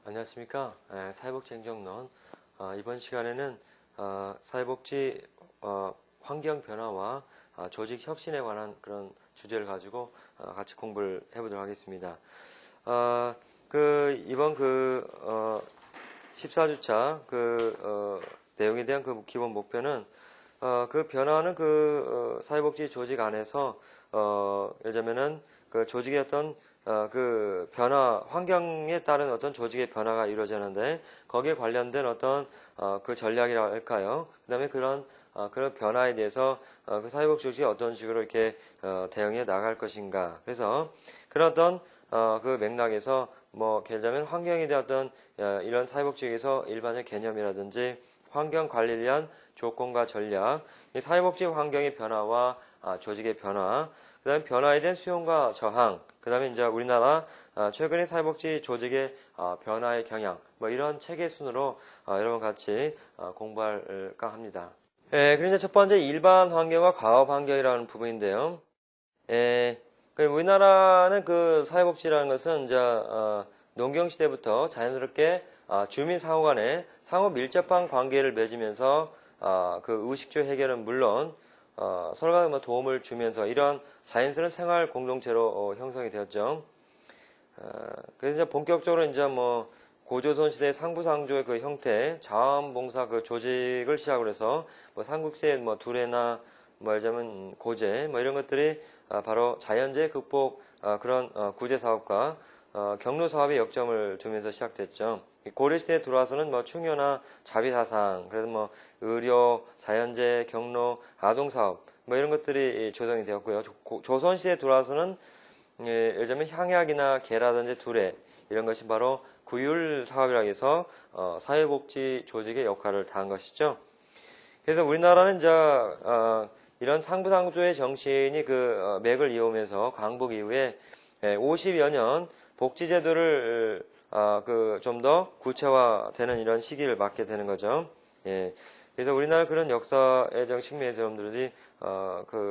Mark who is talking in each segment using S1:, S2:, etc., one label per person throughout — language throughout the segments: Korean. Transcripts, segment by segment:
S1: 안녕하십니까. 사회복지 행정론. 이번 시간에는 사회복지 환경 변화와 조직 혁신에 관한 그런 주제를 가지고 같이 공부를 해보도록 하겠습니다. 이번 14주차 내용에 대한 그 기본 목표는 그 변화는 사회복지 조직 안에서 예를 들면은 그 조직의 어떤 그 변화, 환경에 따른 어떤 조직의 변화가 이루어지는데 거기에 관련된 어떤 그 전략이라 할까요? 그다음에 그런 변화에 대해서 그 사회복지 조직이 어떤 식으로 이렇게 대응해 나갈 것인가. 그래서 그런 어떤 그 맥락에서 예를 들면 환경에 대한 어떤 이런 사회복지에서 일반적 개념이라든지 환경 관리를 위한 조건과 전략, 사회복지 환경의 변화와 조직의 변화, 그 다음에 변화에 대한 수용과 저항, 그 다음에 이제 우리나라 최근의 사회복지 조직의 변화의 경향, 이런 체계 순으로 여러분 같이 공부할까 합니다. 그래서 첫 번째 일반 환경과 과업 환경이라는 부분인데요. 우리나라는 그 사회복지라는 것은 이제 농경 시대부터 자연스럽게 주민 상호 간에 상호 밀접한 관계를 맺으면서 그 의식주 해결은 물론 서로가 도움을 주면서 이러한 자연스러운 생활 공동체로 형성이 되었죠. 그래서 이제 본격적으로 이제 고조선 시대 상부상조의 그 형태, 자원봉사 그 조직을 시작으로 해서 삼국시의 두레나 예를 들면 고제 이런 것들이 바로 자연재해 극복 그런 구제 사업과 경로 사업에 역점을 두면서 시작됐죠. 고려시대에 들어와서는 충효나 자비사상, 그래서 의료, 자연재해, 경로, 아동사업, 이런 것들이 조성이 되었고요. 조선시대에 들어와서는 예를 들면 향약이나 개라든지 두레, 이런 것이 바로 구휼사업이라고 해서 사회복지 조직의 역할을 다한 것이죠. 그래서 우리나라는 이제 이런 상부상조의 정신이 그 맥을 이으면서 광복 이후에 50여 년 복지제도를 좀 더 구체화되는 이런 시기를 맞게 되는 거죠. 그래서 우리나라 그런 역사의 측면에서 여러분들이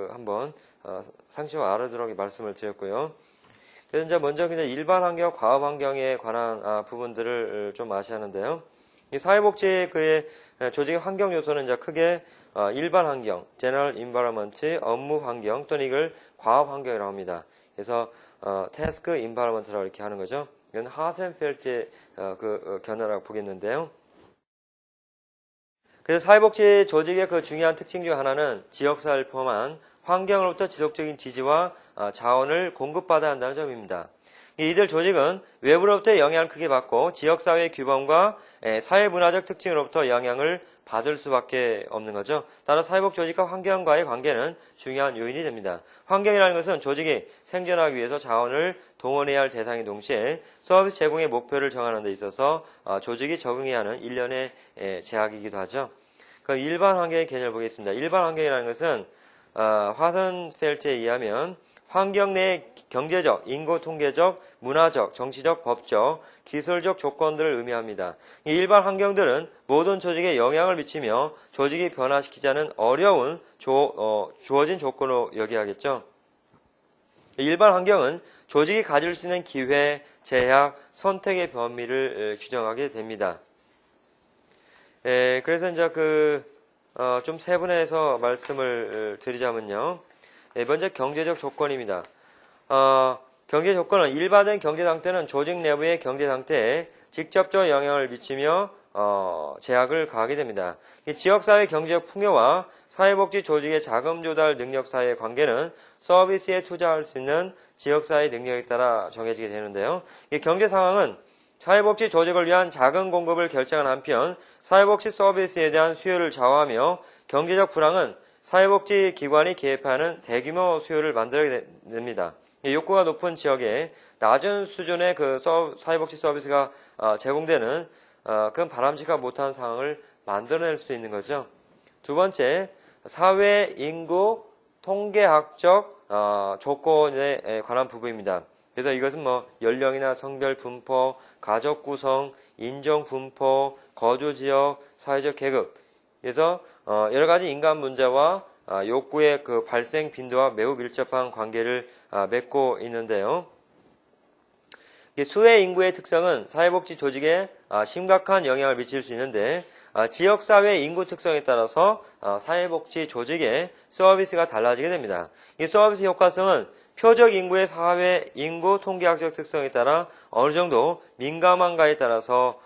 S1: 한번 상식적으로 알아두라고 말씀을 드렸고요. 그래서 이제 먼저 그냥 일반 환경, 과업 환경에 관한 부분들을 좀 아셔야 하는데요. 이 사회복지 그의 조직의 환경 요소는 이제 크게 일반 환경, general environment, 업무 환경 또는 이걸 과업 환경이라고 합니다. 그래서 task environment라고 이렇게 하는 거죠. 이건 하센펠트의 그 견해라고 보겠는데요. 그래서 사회복지 조직의 그 중요한 특징 중 하나는 지역사회를 포함한 환경으로부터 지속적인 지지와 자원을 공급받아야 한다는 점입니다. 이들 조직은 외부로부터 영향을 크게 받고 지역사회의 규범과 사회문화적 특징으로부터 영향을 받을 수밖에 없는 거죠. 따라 사회복지 조직과 환경과의 관계는 중요한 요인이 됩니다. 환경이라는 것은 조직이 생존하기 위해서 자원을 동원해야 할 대상인 동시에 서비스 제공의 목표를 정하는 데 있어서 조직이 적응해야 하는 일련의 제약이기도 하죠. 그럼 일반 환경의 개념을 보겠습니다. 일반 환경이라는 것은 화선펠트에 의하면 환경 내의 경제적, 인구 통계적, 문화적, 정치적, 법적, 기술적 조건들을 의미합니다. 이 일반 환경들은 모든 조직에 영향을 미치며 조직이 변화시키자는 어려운 주어진 조건으로 여겨야겠죠. 일반 환경은 조직이 가질 수 있는 기회, 제약, 선택의 범위를 규정하게 됩니다. 그래서 이제 좀 세분해서 말씀을 드리자면요. 먼저 경제적 조건입니다. 경제 조건은 일반적인 경제 상태는 조직 내부의 경제 상태에 직접적 영향을 미치며 제약을 가하게 됩니다. 지역사회 경제적 풍요와 사회복지 조직의 자금 조달 능력 사이의 관계는 서비스에 투자할 수 있는 지역사회 능력에 따라 정해지게 되는데요. 이 경제 상황은 사회복지 조직을 위한 자금 공급을 결정한 한편 사회복지 서비스에 대한 수요를 좌우하며 경제적 불황은 사회복지 기관이 개입하는 대규모 수요를 만들어야 됩니다. 욕구가 높은 지역에 낮은 수준의 사회복지 서비스가 제공되는 그런 바람직하지 못한 상황을 만들어낼 수 있는 거죠. 두 번째, 사회 인구 통계학적 조건에 관한 부분입니다. 그래서 이것은 연령이나 성별 분포, 가족 구성, 인종 분포, 거주 지역, 사회적 계급. 그래서 여러 가지 인간 문제와 욕구의 그 발생 빈도와 매우 밀접한 관계를 맺고 있는데요. 수혜 인구의 특성은 사회복지 조직에 심각한 영향을 미칠 수 있는데 지역사회 인구 특성에 따라서 사회복지 조직의 서비스가 달라지게 됩니다. 이 서비스 효과성은 표적 인구의 사회 인구 통계학적 특성에 따라 어느 정도 민감한가에 따라서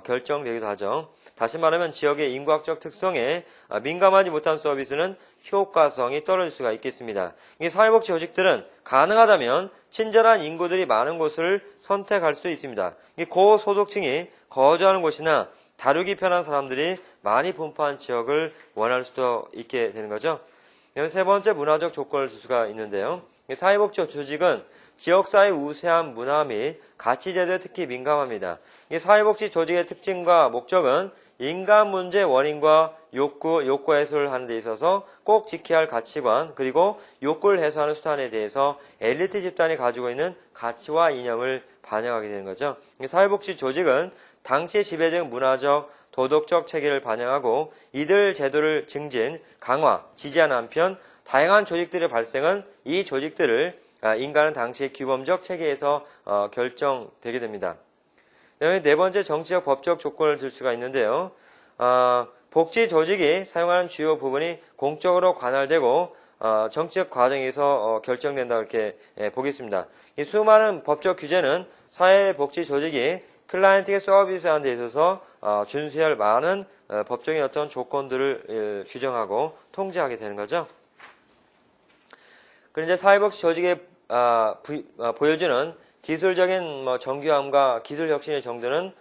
S1: 결정되기도 하죠. 다시 말하면 지역의 인구학적 특성에 민감하지 못한 서비스는 효과성이 떨어질 수가 있겠습니다. 이 사회복지 조직들은 가능하다면 친절한 인구들이 많은 곳을 선택할 수도 있습니다. 이 고소득층이 거주하는 곳이나 다루기 편한 사람들이 많이 분포한 지역을 원할 수도 있게 되는 거죠. 세 번째 문화적 조건을 줄 수가 있는데요. 사회복지 조직은 지역사회의 우세한 문화 및 가치 제도에 특히 민감합니다. 이 사회복지 조직의 특징과 목적은 인간 문제 원인과 욕구 해소를 하는 데 있어서 꼭 지켜야 할 가치관, 그리고 욕구를 해소하는 수단에 대해서 엘리트 집단이 가지고 있는 가치와 이념을 반영하게 되는 거죠. 사회복지 조직은 당시 지배적 문화적, 도덕적 체계를 반영하고 이들 제도를 증진, 강화, 지지하는 한편 다양한 조직들의 발생은 이 조직들을 인간은 당시의 규범적 체계에서 결정되게 됩니다. 네 번째 정치적 법적 조건을 들 수가 있는데요. 복지 조직이 사용하는 주요 부분이 공적으로 관할되고 정치적 과정에서 결정된다 이렇게 보겠습니다. 이 수많은 법적 규제는 사회복지 조직이 클라이언트에게 서비스하는 데 있어서 준수해야 할 많은 법적인 어떤 조건들을 규정하고 통제하게 되는 거죠. 그리고 이제 사회복지 조직에 보여주는 기술적인 정교함과 기술 혁신의 정도는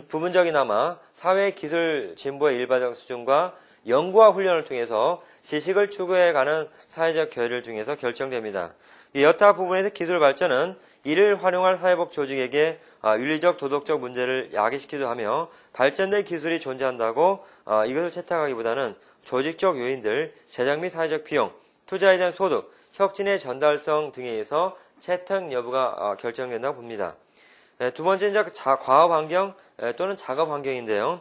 S1: 부분적이나마 사회 기술 진보의 일반적 수준과 연구와 훈련을 통해서 지식을 추구해가는 사회적 교류를 통해서 결정됩니다. 이 여타 부분에서 기술 발전은 이를 활용할 사회복 조직에게 윤리적 도덕적 문제를 야기시키기도 하며 발전된 기술이 존재한다고 이것을 채택하기보다는 조직적 요인들, 제작 및 사회적 비용, 투자에 대한 소득, 혁신의 전달성 등에 의해서 채택 여부가 결정된다고 봅니다. 두 번째 이제 과업 환경 또는 작업 환경인데요.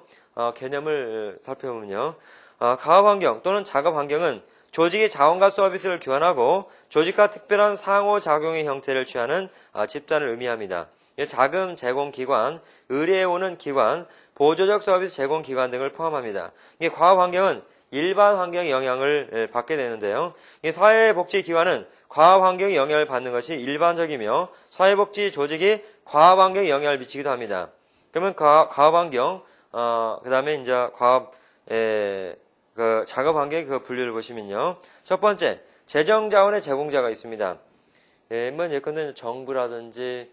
S1: 개념을 살펴보면요. 과업 환경 또는 작업 환경은 조직의 자원과 서비스를 교환하고 조직과 특별한 상호작용의 형태를 취하는 집단을 의미합니다. 자금 제공 기관, 의뢰해오는 기관, 보조적 서비스 제공 기관 등을 포함합니다. 이 과업 환경은 일반 환경의 영향을 받게 되는데요. 이 사회복지기관은 과업 환경에 영향을 받는 것이 일반적이며 사회복지 조직이 과업 환경에 영향을 미치기도 합니다. 그러면 과업 환경, 그 다음에 이제 작업 환경의 그 분류를 보시면요. 첫 번째, 재정 자원의 제공자가 있습니다. 예컨대 정부라든지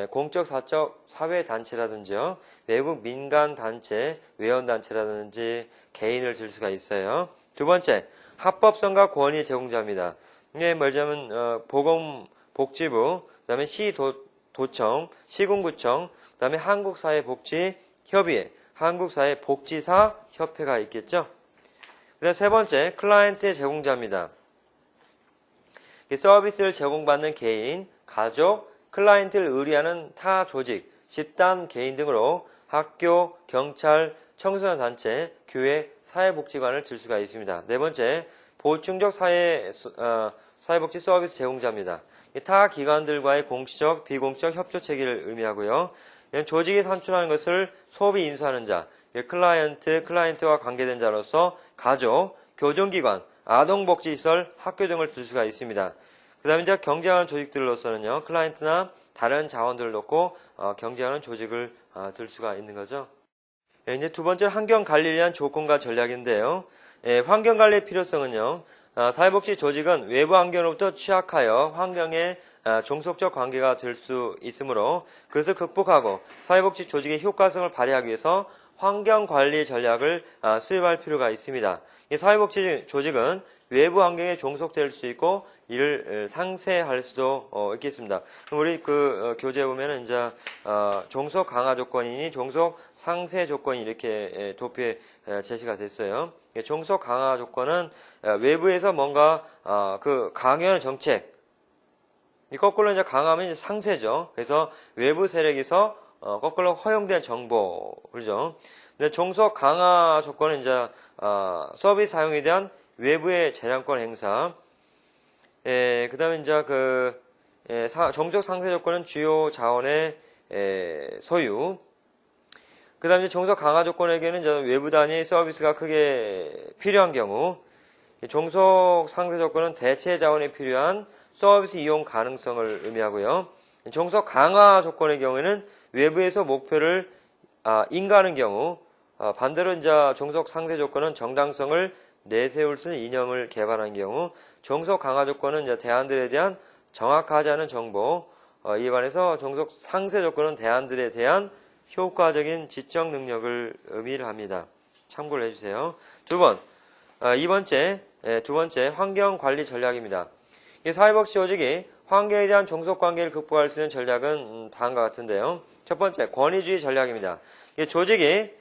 S1: 공적 사적 사회단체라든지요. 외국 민간단체, 외연단체라든지 개인을 들 수가 있어요. 두 번째, 합법성과 권위 제공자입니다. 말하자면 보건복지부, 그 다음에 시도청, 시군구청, 그 다음에 한국사회복지협의회, 한국사회복지사협회가 있겠죠. 그 다음 세 번째, 클라이언트의 제공자입니다. 서비스를 제공받는 개인, 가족, 클라이언트를 의뢰하는 타 조직, 집단, 개인 등으로 학교, 경찰, 청소년 단체, 교회, 사회복지관을 들 수가 있습니다. 네 번째, 보충적 사회복지 서비스 제공자입니다. 타 기관들과의 공식적, 비공식 협조 체계를 의미하고요. 조직이 산출하는 것을 소비 인수하는 자, 클라이언트와 관계된 자로서 가족, 교정기관, 아동복지시설, 학교 등을 들 수가 있습니다. 그 다음에 이제 경쟁하는 조직들로서는요, 클라이언트나 다른 자원들을 놓고 경쟁하는 조직을 들 수가 있는 거죠. 이제 두 번째 환경관리를 위한 조건과 전략인데요. 환경관리의 필요성은요, 사회복지 조직은 외부 환경으로부터 취약하여 환경에 종속적 관계가 될 수 있으므로 그것을 극복하고 사회복지 조직의 효과성을 발휘하기 위해서 환경관리 전략을 수립할 필요가 있습니다. 이 사회복지 조직은 외부 환경에 종속될 수 있고 이를 상쇄할 수도 있겠습니다. 그럼 우리 교재에 보면은 이제 종속 강화 조건이니 종속 상쇄 조건이 이렇게 도표에 제시가 됐어요. 종속 강화 조건은 외부에서 뭔가 강요하는 정책, 거꾸로 이제 강하면 이제 상쇄죠. 그래서 외부 세력에서 거꾸로 허용된 정보, 그죠? 근데 종속 강화 조건은 이제 서비스 사용에 대한 외부의 재량권 행사. 그 다음에 이제 종속 상쇄 조건은 주요 자원의 소유. 그 다음에 종속 강화 조건에게는 이제 외부 단위 서비스가 크게 필요한 경우, 종속 상세 조건은 대체 자원이 필요한 서비스 이용 가능성을 의미하고요. 종속 강화 조건의 경우에는 외부에서 목표를 인가하는 경우, 반대로 이제 종속 상세 조건은 정당성을 내세울 수 있는 이념을 개발한 경우, 종속 강화 조건은 이제 대안들에 대한 정확하지 않은 정보, 이에 반해서 종속 상세 조건은 대안들에 대한 효과적인 지적 능력을 의미를 합니다. 참고를 해주세요. 두 번째, 환경 관리 전략입니다. 사회복지 조직이 환경에 대한 종속 관계를 극복할 수 있는 전략은 다음과 같은데요. 첫 번째, 권위주의 전략입니다. 조직이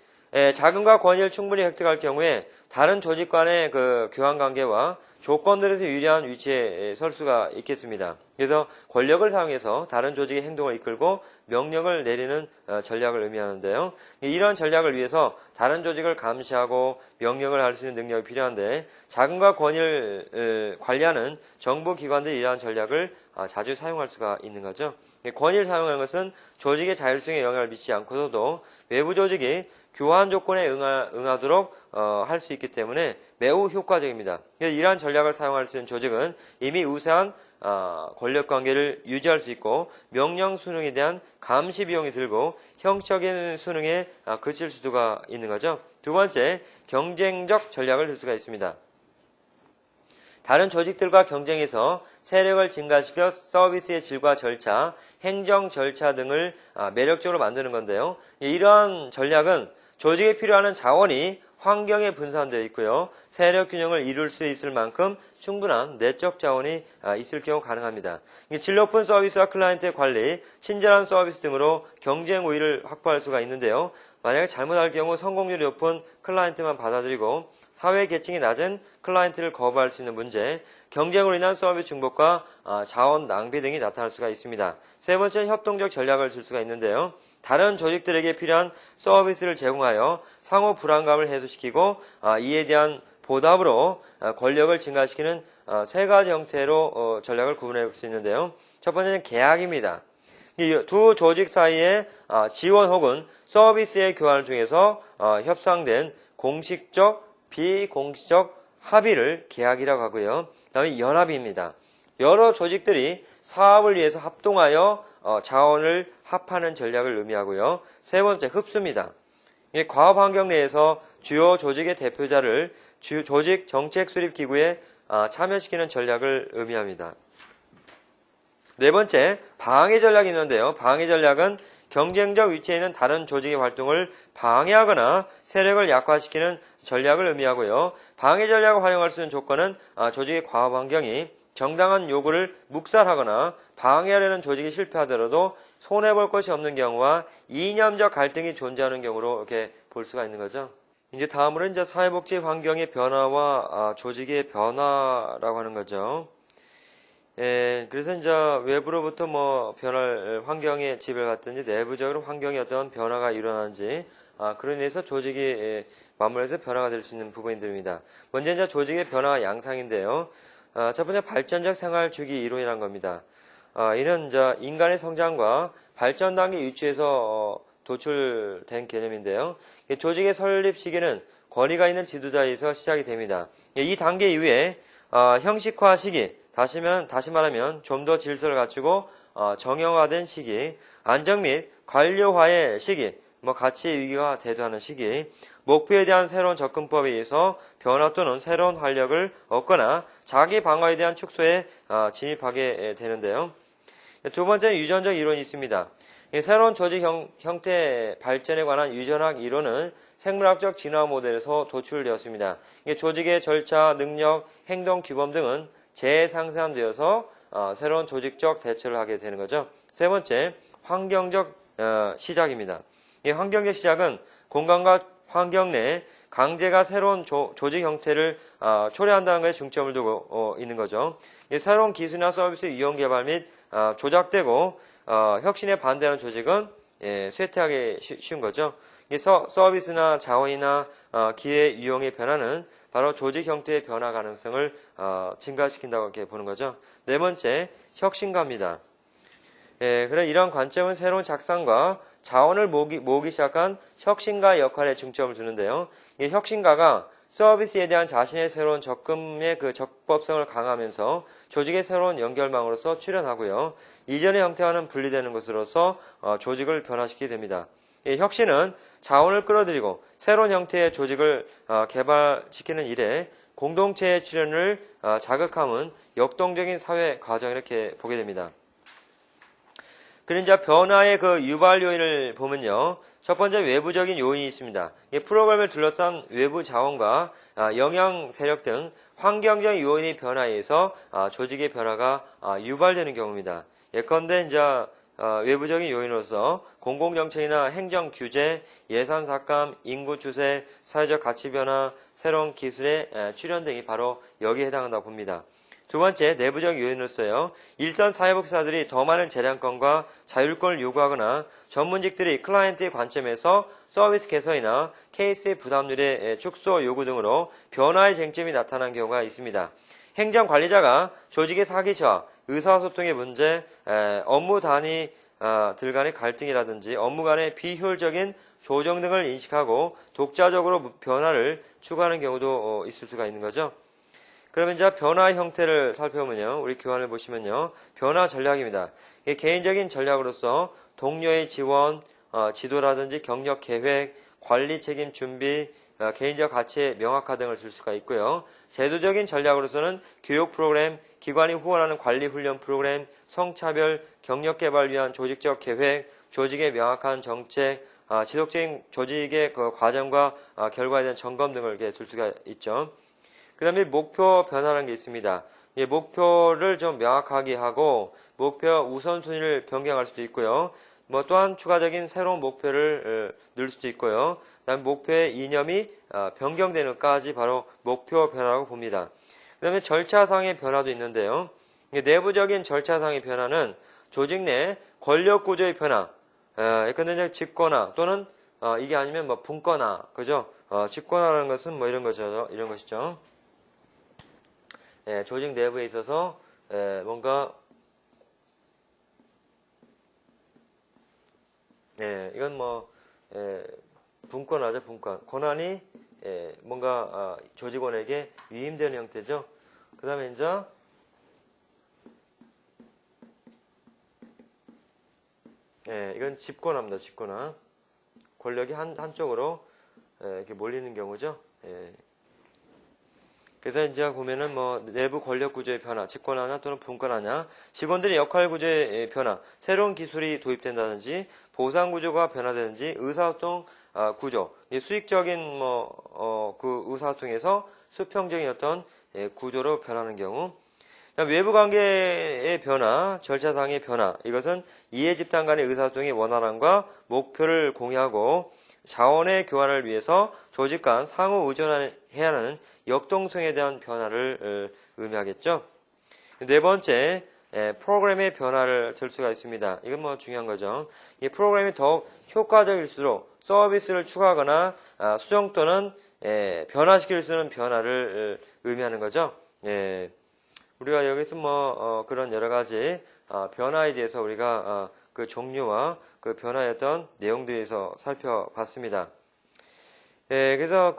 S1: 자금과 권위를 충분히 획득할 경우에 다른 조직 간의 그 교환 관계와 조건들에서 유리한 위치에 설 수가 있겠습니다. 그래서 권력을 사용해서 다른 조직의 행동을 이끌고 명령을 내리는 전략을 의미하는데요. 이러한 전략을 위해서 다른 조직을 감시하고 명령을 할 수 있는 능력이 필요한데, 자금과 권위를 관리하는 정부 기관들이 이러한 전략을 자주 사용할 수가 있는 거죠. 권위를 사용하는 것은 조직의 자율성에 영향을 미치지 않고서도 외부 조직이 교환 조건에 응하도록 할 수 있기 때문에 매우 효과적입니다. 이러한 전략을 사용할 수 있는 조직은 이미 우세한 권력 관계를 유지할 수 있고 명령 수능에 대한 감시 비용이 들고 형식적인 수능에 그칠 수가 있는 거죠. 두 번째, 경쟁적 전략을 들 수가 있습니다. 다른 조직들과 경쟁해서 세력을 증가시켜 서비스의 질과 절차, 행정 절차 등을 매력적으로 만드는 건데요. 이러한 전략은 조직에 필요한 자원이 환경에 분산되어 있고요. 세력 균형을 이룰 수 있을 만큼 충분한 내적 자원이 있을 경우 가능합니다. 질 높은 서비스와 클라이언트의 관리, 친절한 서비스 등으로 경쟁 우위를 확보할 수가 있는데요. 만약에 잘못할 경우 성공률이 높은 클라이언트만 받아들이고 사회 계층이 낮은 클라이언트를 거부할 수 있는 문제, 경쟁으로 인한 서비스 중복과 자원 낭비 등이 나타날 수가 있습니다. 세 번째는 협동적 전략을 들 수가 있는데요. 다른 조직들에게 필요한 서비스를 제공하여 상호 불안감을 해소시키고 이에 대한 보답으로 권력을 증가시키는 세 가지 형태로 전략을 구분해 볼 수 있는데요. 첫 번째는 계약입니다. 이 두 조직 사이에 지원 혹은 서비스의 교환을 통해서 협상된 공식적, 비공식적 합의를 계약이라고 하고요. 그다음에 연합입니다. 여러 조직들이 사업을 위해서 합동하여 자원을 합하는 전략을 의미하고요. 세 번째, 흡수입니다. 과업 환경 내에서 주요 조직의 대표자를 조직 정책 수립 기구에 참여시키는 전략을 의미합니다. 네 번째, 방해 전략이 있는데요. 방해 전략은 경쟁적 위치에 있는 다른 조직의 활동을 방해하거나 세력을 약화시키는 전략을 의미하고요. 방해 전략을 활용할 수 있는 조건은 조직의 과업 환경이 정당한 요구를 묵살하거나 방해하려는 조직이 실패하더라도 손해볼 것이 없는 경우와 이념적 갈등이 존재하는 경우로 이렇게 볼 수가 있는 거죠. 이제 다음으로 이제 사회복지 환경의 변화와 조직의 변화라고 하는 거죠. 그래서 이제 외부로부터 변할 환경에 지배를 받든지 내부적으로 환경에 어떤 변화가 일어나는지 그로 인해서 조직이 맞물려서 변화가 될 수 있는 부분들입니다. 먼저 이제 조직의 변화 양상인데요. 첫 번째, 발전적 생활 주기 이론이라는 겁니다. 이는 이제 인간의 성장과 발전 단계 유치에서 도출된 개념인데요. 조직의 설립 시기는 권위가 있는 지도자에서 시작이 됩니다. 이 단계 이후에 형식화 시기, 다시 말하면 좀 더 질서를 갖추고 정형화된 시기, 안정 및 관료화의 시기, 가치 위기가 대두하는 시기, 목표에 대한 새로운 접근법에 의해서 변화 또는 새로운 활력을 얻거나 자기 방어에 대한 축소에 진입하게 되는데요. 두 번째는 유전적 이론이 있습니다. 새로운 조직 형태 발전에 관한 유전학 이론은 생물학적 진화 모델에서 도출되었습니다. 조직의 절차, 능력, 행동 규범 등은 재상세되어서 새로운 조직적 대처를 하게 되는 거죠. 세 번째, 환경적 시작입니다. 이 환경적 시작은 공간과 환경 내 강제가 새로운 조직 형태를 초래한다는 것에 중점을 두고 있는 거죠. 새로운 기술이나 서비스 이용 개발 및 조작되고 혁신에 반대하는 조직은 쇠퇴하기 쉬운 거죠. 서비스나 자원이나 기회 유용의 변화는 바로 조직 형태의 변화 가능성을 증가시킨다고 이렇게 보는 거죠. 네 번째, 혁신가입니다. 그래 이런 관점은 새로운 작상과 자원을 모으기 시작한 혁신가의 역할에 중점을 두는데요. 이 혁신가가 서비스에 대한 자신의 새로운 접근의 그 적법성을 강화하면서 조직의 새로운 연결망으로서 출현하고요. 이전의 형태와는 분리되는 것으로서 조직을 변화시키게 됩니다. 이 혁신은 자원을 끌어들이고 새로운 형태의 조직을 개발시키는 일에 공동체의 출현을 자극함은 역동적인 사회 과정 이렇게 보게 됩니다. 그리고 이제 변화의 그 유발 요인을 보면요. 첫 번째 외부적인 요인이 있습니다. 프로그램을 둘러싼 외부 자원과 영향 세력 등 환경적 요인의 변화에 의해서 조직의 변화가 유발되는 경우입니다. 예컨대 이제 외부적인 요인으로서 공공정책이나 행정 규제, 예산 삭감, 인구 추세, 사회적 가치 변화, 새로운 기술의 출현 등이 바로 여기에 해당한다고 봅니다. 두 번째, 내부적 요인으로서요. 일선 사회복지사들이 더 많은 재량권과 자율권을 요구하거나 전문직들이 클라이언트의 관점에서 서비스 개선이나 케이스의 부담률의 축소 요구 등으로 변화의 쟁점이 나타난 경우가 있습니다. 행정관리자가 조직의 사기처와 의사소통의 문제, 업무 단위들 간의 갈등이라든지 업무 간의 비효율적인 조정 등을 인식하고 독자적으로 변화를 추구하는 경우도 있을 수가 있는 거죠. 그러면 이제 변화 형태를 살펴보면요. 우리 교환을 보시면요. 변화 전략입니다. 개인적인 전략으로서 동료의 지원, 지도라든지 경력 계획, 관리 책임 준비, 개인적 가치의 명확화 등을 줄 수가 있고요. 제도적인 전략으로서는 교육 프로그램, 기관이 후원하는 관리 훈련 프로그램, 성차별, 경력 개발 위한 조직적 계획, 조직의 명확한 정책, 지속적인 조직의 그 과정과 결과에 대한 점검 등을 이렇게 줄 수가 있죠. 그 다음에 목표 변화라는 게 있습니다. 목표를 좀 명확하게 하고 목표 우선순위를 변경할 수도 있고요. 또한 추가적인 새로운 목표를 넣을 수도 있고요. 그 다음에 목표의 이념이 변경되는 것까지 바로 목표 변화라고 봅니다. 그 다음에 절차상의 변화도 있는데요. 내부적인 절차상의 변화는 조직 내 권력 구조의 변화, 예컨대 집권화 또는 이게 아니면 분권화, 그죠? 집권화라는 것은 이런 것이죠. 조직 내부에 있어서 뭔가 이건 분권하죠, 분권. 권한이 뭔가 조직원에게 위임되는 형태죠. 그 다음에 이제 이건 집권화입니다, 집권화. 권력이 한쪽으로 이렇게 몰리는 경우죠. 그래서 이제 보면은 내부 권력 구조의 변화, 집권화냐 또는 분권화냐, 직원들의 역할 구조의 변화, 새로운 기술이 도입된다든지, 보상 구조가 변화되든지, 의사소통 구조, 수익적인 그 의사소통에서 수평적인 어떤 구조로 변하는 경우, 외부 관계의 변화, 절차상의 변화, 이것은 이해 집단 간의 의사소통의 원활함과 목표를 공유하고 자원의 교환을 위해서 조직 간 상호 의존해야 하는 역동성에 대한 변화를 의미하겠죠. 네 번째, 프로그램의 변화를 들 수가 있습니다. 이건 중요한 거죠. 이 프로그램이 더욱 효과적일수록 서비스를 추가하거나 수정 또는 변화시킬 수 있는 변화를 의미하는 거죠. 우리가 여기서 그런 여러 가지 변화에 대해서 우리가 그 종류와 그 변화의 어떤 내용들에 대해서 살펴봤습니다. 그래서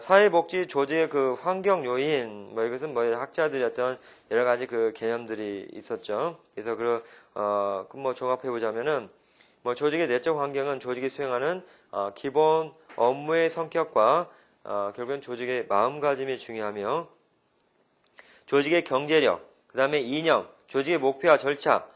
S1: 사회복지 조직의 그 환경 요인, 이것은 학자들이 어떤 여러 가지 그 개념들이 있었죠. 그래서 종합해보자면은, 조직의 내적 환경은 조직이 수행하는, 기본 업무의 성격과, 결국엔 조직의 마음가짐이 중요하며, 조직의 경제력, 그 다음에 이념, 조직의 목표와 절차,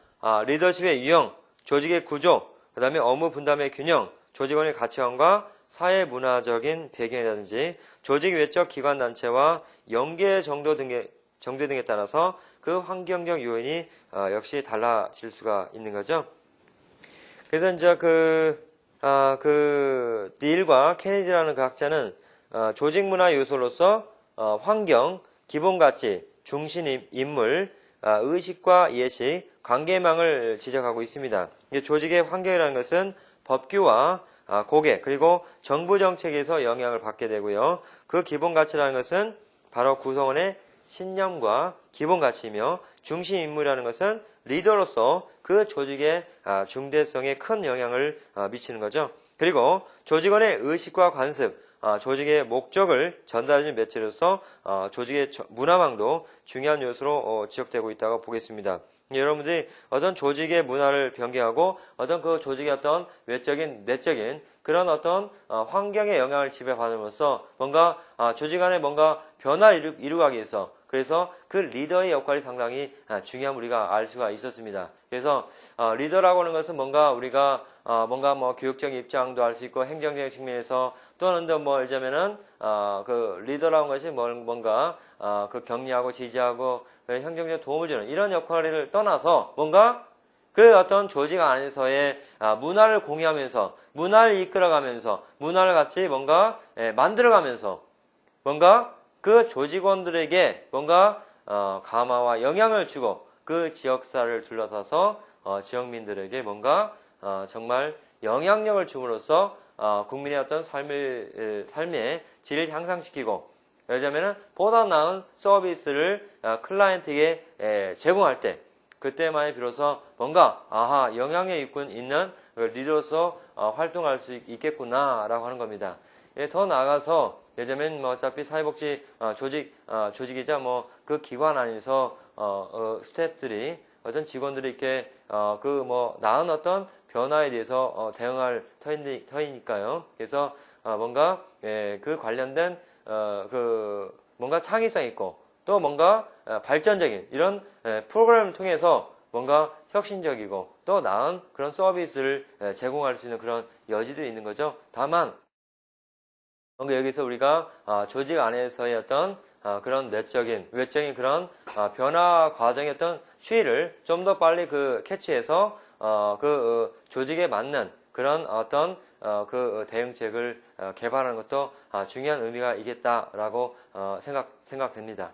S1: 리더십의 유형, 조직의 구조, 그 다음에 업무 분담의 균형, 조직원의 가치관과 사회 문화적인 배경이라든지 조직 외적 기관 단체와 연계 정도 등에 따라서 그 환경적 요인이 역시 달라질 수가 있는 거죠. 그래서 이제 닐과 케네디라는 그 학자는 조직 문화 요소로서 환경, 기본 가치, 중심 인물, 의식과 예식, 관계망을 지적하고 있습니다. 조직의 환경이라는 것은 법규와 고객 그리고 정부 정책에서 영향을 받게 되고요. 그 기본 가치라는 것은 바로 구성원의 신념과 기본 가치이며 중심 인물이라는 것은 리더로서 그 조직의 중대성에 큰 영향을 미치는 거죠. 그리고 조직원의 의식과 관습, 조직의 목적을 전달해주는 매체로서 조직의 문화망도 중요한 요소로 지적되고 있다고 보겠습니다. 여러분들이 어떤 조직의 문화를 변경하고 어떤 그 조직의 어떤 외적인, 내적인 그런 어떤 환경의 영향을 지배받음으로써 뭔가 조직 안에 뭔가 변화를 이루기 위해서 그래서 그 리더의 역할이 상당히 중요한 우리가 알 수가 있었습니다. 그래서 리더라고 하는 것은 뭔가 우리가 뭔가 뭐 교육적인 입장도 알 수 있고 행정적인 측면에서 또는 뭐 예를 들자면은 그 리더라고 하는 것이 뭔가 그 격려하고 지지하고 행정적 도움을 주는 이런 역할을 떠나서 뭔가 그 어떤 조직 안에서의 문화를 공유하면서 문화를 이끌어가면서 문화를 같이 뭔가 만들어가면서 뭔가 그 조직원들에게 뭔가 감화와 영향을 주고 그 지역사를 둘러싸서 지역민들에게 뭔가 정말 영향력을 줌으로써 국민의 어떤 삶의 질을 향상시키고 예를 들자면 보다 나은 서비스를 클라이언트에게 제공할 때 그때만이 비로소 뭔가 영향력 있는 리더로서 활동할 수 있겠구나라고 하는 겁니다. 더 나아가서 예를 들면 뭐 어차피 사회복지 조직이자 뭐 그 기관 안에서 스태프들이 어떤 직원들이 이렇게 그 뭐 나은 어떤 변화에 대해서 대응할 터이니까요. 그래서 뭔가 그 관련된 그 뭔가 창의성 있고 또 뭔가 발전적인 이런 프로그램을 통해서 뭔가 혁신적이고 또 나은 그런 서비스를 제공할 수 있는 그런 여지도 있는 거죠. 다만 뭔가 여기서 우리가 조직 안에서의 어떤 그런 내적인, 외적인 그런 변화 과정의 어떤 추이를 좀 더 빨리 그 캐치해서 그 조직에 맞는 그런 어떤 그 대응책을 개발하는 것도 중요한 의미가 있겠다라고 생각됩니다.